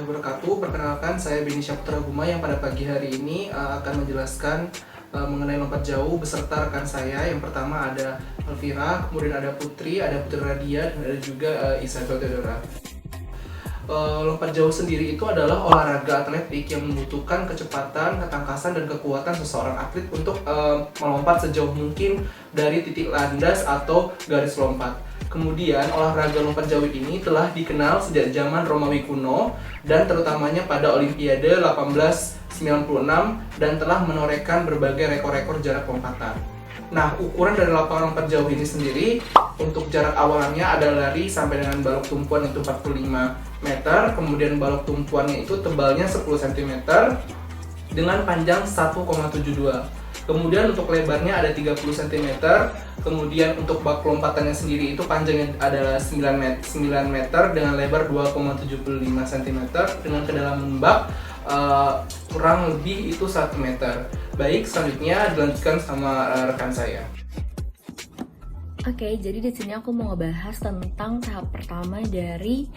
wabarakatuh. Perkenalkan, saya Beni Syaputra Guma yang pada pagi hari ini akan menjelaskan mengenai lompat jauh beserta rekan saya. Yang pertama ada Elvira, kemudian ada Putri Radia, dan ada juga Isabel Theodora. Lompat jauh sendiri itu adalah olahraga atletik yang membutuhkan kecepatan, ketangkasan, dan kekuatan seseorang atlet untuk melompat sejauh mungkin dari titik landas atau garis lompat. Kemudian olahraga lompat jauh ini telah dikenal sejak zaman Romawi kuno dan terutamanya pada Olimpiade 1896 dan telah menorehkan berbagai rekor-rekor jarak lompatan. Nah, ukuran dari lapangan lompat jauh ini sendiri untuk jarak awalannya ada lari sampai dengan balok tumpuan itu 45 meter, kemudian balok tumpuannya itu tebalnya 10 cm dengan panjang 1,72. Kemudian untuk lebarnya ada 30 cm, kemudian untuk bak lompatannya sendiri itu panjangnya adalah 9 meter dengan lebar 2,75 cm dengan kedalaman bak kurang lebih itu 1 meter. Baik, selanjutnya dilanjutkan sama rekan saya. Oke, jadi di sini aku mau ngebahas tentang tahap pertama dari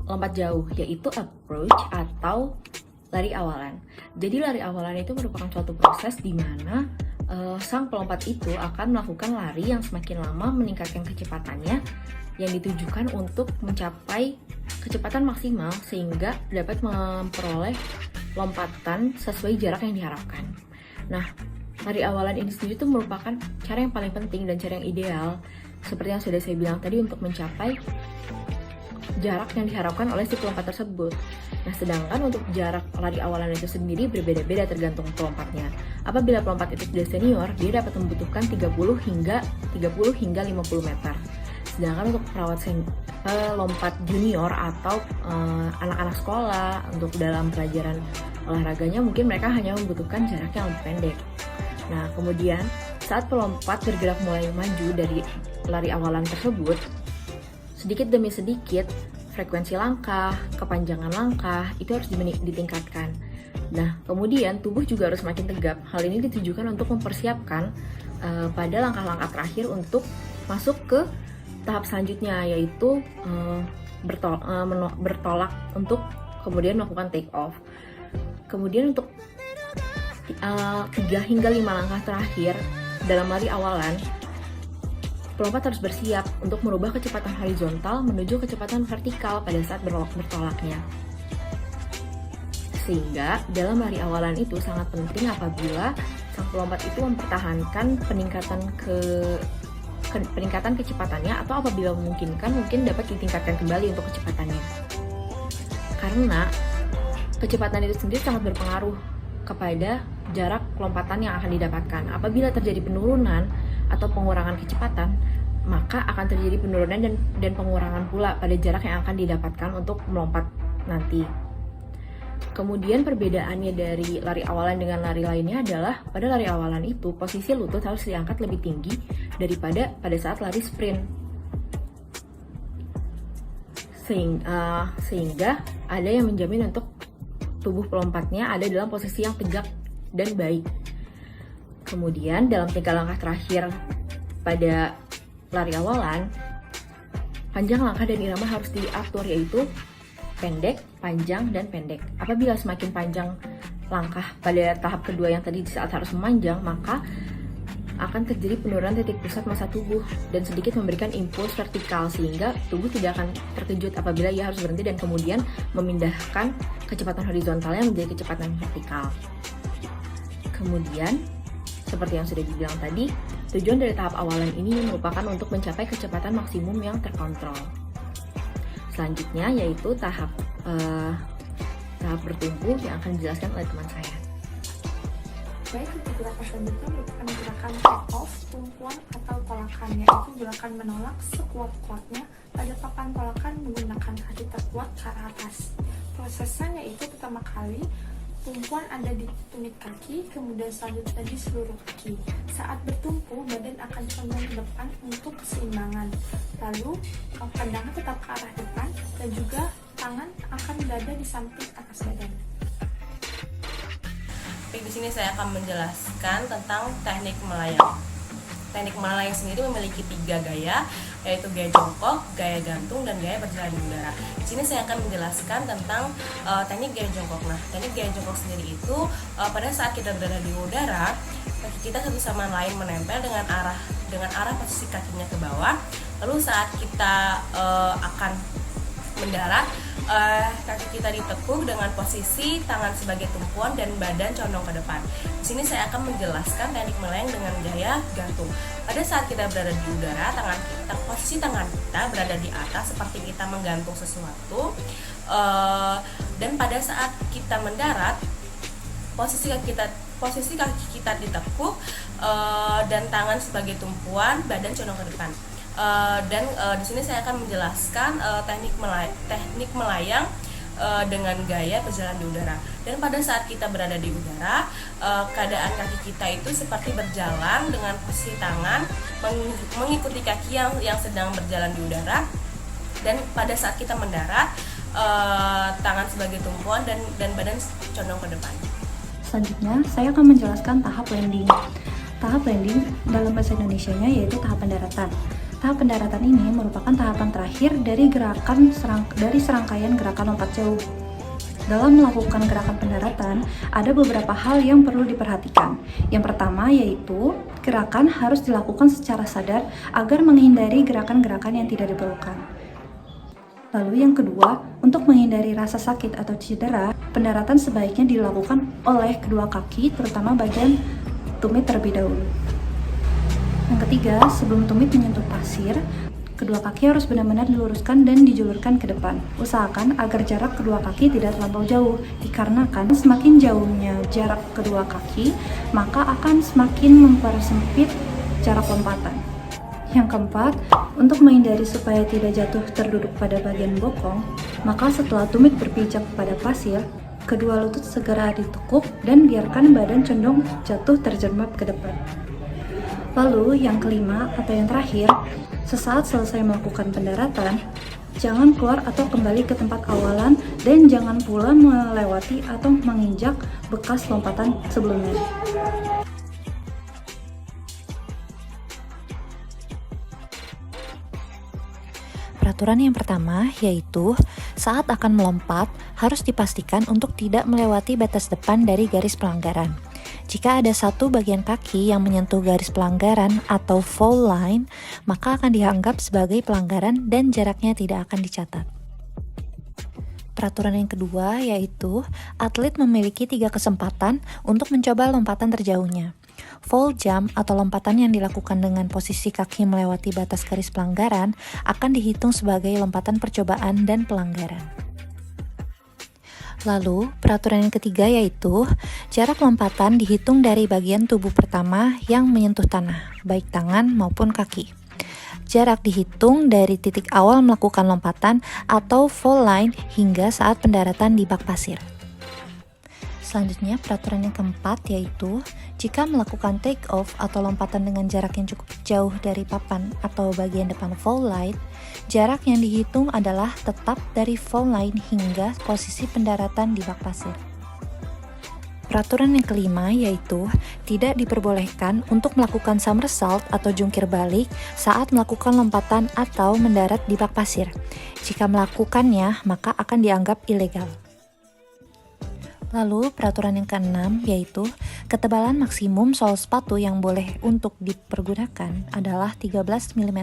lompat jauh, yaitu approach atau lari awalan. Jadi lari awalan itu merupakan suatu proses di mana sang pelompat itu akan melakukan lari yang semakin lama meningkatkan kecepatannya yang ditujukan untuk mencapai kecepatan maksimal sehingga dapat memperoleh lompatan sesuai jarak yang diharapkan. Nah, lari awalan ini sendiri itu merupakan cara yang paling penting dan cara yang ideal seperti yang sudah saya bilang tadi untuk mencapai jarak yang diharapkan oleh si pelompat tersebut. Nah, sedangkan untuk jarak lari awalan itu sendiri berbeda-beda tergantung pelompatnya. Apabila pelompat itu sudah senior, dia dapat membutuhkan 30 hingga 50 meter. Sedangkan untuk pelompat junior atau anak-anak sekolah untuk dalam pelajaran olahraganya mungkin mereka hanya membutuhkan jarak yang lebih pendek. Nah, kemudian saat pelompat bergerak mulai maju dari lari awalan tersebut, sedikit demi sedikit frekuensi langkah, kepanjangan langkah itu harus ditingkatkan. Nah, kemudian tubuh juga harus semakin tegap. Hal ini ditujukan untuk mempersiapkan pada langkah-langkah terakhir untuk masuk ke tahap selanjutnya, yaitu bertolak untuk kemudian melakukan take off. Kemudian untuk 3 hingga 5 langkah terakhir dalam lari awalan, pelompat harus bersiap untuk merubah kecepatan horizontal menuju kecepatan vertikal pada saat bertolaknya. Sehingga dalam lari awalan itu sangat penting apabila sang pelompat itu mempertahankan peningkatan kecepatannya atau apabila memungkinkan mungkin dapat ditingkatkan kembali untuk kecepatannya. Karena kecepatan itu sendiri sangat berpengaruh kepada jarak lompatan yang akan didapatkan. Apabila terjadi penurunan atau pengurangan kecepatan, maka akan terjadi penurunan dan pengurangan pula pada jarak yang akan didapatkan untuk melompat nanti. Kemudian perbedaannya dari lari awalan dengan lari lainnya adalah pada lari awalan itu posisi lutut harus diangkat lebih tinggi daripada pada saat lari sprint. Sehingga ada yang menjamin untuk tubuh pelompatnya ada dalam posisi yang tegak dan baik. Kemudian dalam 3 langkah terakhir pada lari awalan, panjang langkah dan irama harus diatur, yaitu pendek, panjang, dan pendek. Apabila semakin panjang langkah pada tahap kedua yang tadi di saat harus memanjang, maka akan terjadi penurunan titik pusat massa tubuh dan sedikit memberikan impuls vertikal sehingga tubuh tidak akan terkejut apabila ia harus berhenti dan kemudian memindahkan kecepatan horizontalnya menjadi kecepatan vertikal. Kemudian, seperti yang sudah dibilang tadi, tujuan dari tahap awalan ini merupakan untuk mencapai kecepatan maksimum yang terkontrol. Selanjutnya yaitu tahap bertumbuh yang akan dijelaskan oleh teman saya. Baik, untuk gerakan selanjutnya merupakan gerakan take off, tumpuan atau tolakan, yaitu gerakan menolak sekuat-kuatnya pada papan tolakan menggunakan kaki terkuat ke arah atas. Prosesnya yaitu pertama kali tumpuan ada di tumit kaki, kemudian selanjutnya di seluruh kaki. Saat bertumpu, badan akan condong ke depan untuk keseimbangan. Lalu, pandangan tetap ke arah depan dan juga tangan akan berada di samping atas badan. Di sini saya akan menjelaskan tentang teknik melayang. Teknik melayang sendiri memiliki 3 gaya. yaitu gaya jongkok, gaya gantung, dan gaya berjalan di udara. Di sini saya akan menjelaskan tentang teknik gaya jongkok. Nah, teknik gaya jongkok sendiri itu pada saat kita berada di udara, kaki kita satu sama lain menempel dengan arah posisi kakinya ke bawah. Lalu saat kita akan mendarat, kaki kita ditekuk dengan posisi tangan sebagai tumpuan dan badan condong ke depan. Di sini saya akan menjelaskan teknik melayang dengan gaya gantung. Pada saat kita berada di udara, posisi tangan kita berada di atas seperti kita menggantung sesuatu. Dan pada saat kita mendarat, posisi kaki kita ditekuk dan tangan sebagai tumpuan, badan condong ke depan. Di sini saya akan menjelaskan teknik melayang dengan gaya berjalan di udara. Dan pada saat kita berada di udara, keadaan kaki kita itu seperti berjalan dengan posisi tangan mengikuti kaki yang sedang berjalan di udara. Dan pada saat kita mendarat, tangan sebagai tumpuan dan badan condong ke depan. Selanjutnya, saya akan menjelaskan tahap landing. Tahap landing dalam bahasa Indonesianya yaitu tahap pendaratan. Tahap pendaratan ini merupakan tahapan terakhir dari serangkaian gerakan lompat jauh. Dalam melakukan gerakan pendaratan, ada beberapa hal yang perlu diperhatikan. Yang pertama yaitu, gerakan harus dilakukan secara sadar agar menghindari gerakan-gerakan yang tidak diperlukan. Lalu yang kedua, untuk menghindari rasa sakit atau cedera, pendaratan sebaiknya dilakukan oleh kedua kaki, terutama bagian tumit terlebih dahulu. Yang ketiga, sebelum tumit menyentuh pasir, kedua kaki harus benar-benar diluruskan dan dijulurkan ke depan. Usahakan agar jarak kedua kaki tidak terlampau jauh, dikarenakan semakin jauhnya jarak kedua kaki, maka akan semakin mempersempit jarak lompatan. Yang keempat, untuk menghindari supaya tidak jatuh terduduk pada bagian bokong, maka setelah tumit berpijak pada pasir, kedua lutut segera ditekuk dan biarkan badan condong jatuh terjerembab ke depan. Lalu yang kelima atau yang terakhir, sesaat selesai melakukan pendaratan, jangan keluar atau kembali ke tempat awalan dan jangan pula melewati atau menginjak bekas lompatan sebelumnya. Peraturan yang pertama yaitu saat akan melompat harus dipastikan untuk tidak melewati batas depan dari garis pelanggaran. Jika ada satu bagian kaki yang menyentuh garis pelanggaran atau foul line, maka akan dianggap sebagai pelanggaran dan jaraknya tidak akan dicatat. Peraturan yang kedua yaitu atlet memiliki 3 kesempatan untuk mencoba lompatan terjauhnya. Fall jump atau lompatan yang dilakukan dengan posisi kaki melewati batas garis pelanggaran akan dihitung sebagai lompatan percobaan dan pelanggaran. Lalu, peraturan yang ketiga yaitu jarak lompatan dihitung dari bagian tubuh pertama yang menyentuh tanah, baik tangan maupun kaki. Jarak dihitung dari titik awal melakukan lompatan atau fall line hingga saat pendaratan di bak pasir. Selanjutnya, peraturan yang keempat yaitu jika melakukan take off atau lompatan dengan jarak yang cukup jauh dari papan atau bagian depan fall line, jarak yang dihitung adalah tetap dari fall line hingga posisi pendaratan di bak pasir. Peraturan yang kelima yaitu tidak diperbolehkan untuk melakukan somersault atau jungkir balik saat melakukan lompatan atau mendarat di bak pasir. Jika melakukannya, maka akan dianggap ilegal. Lalu peraturan yang keenam yaitu ketebalan maksimum sol sepatu yang boleh untuk dipergunakan adalah 13 mm.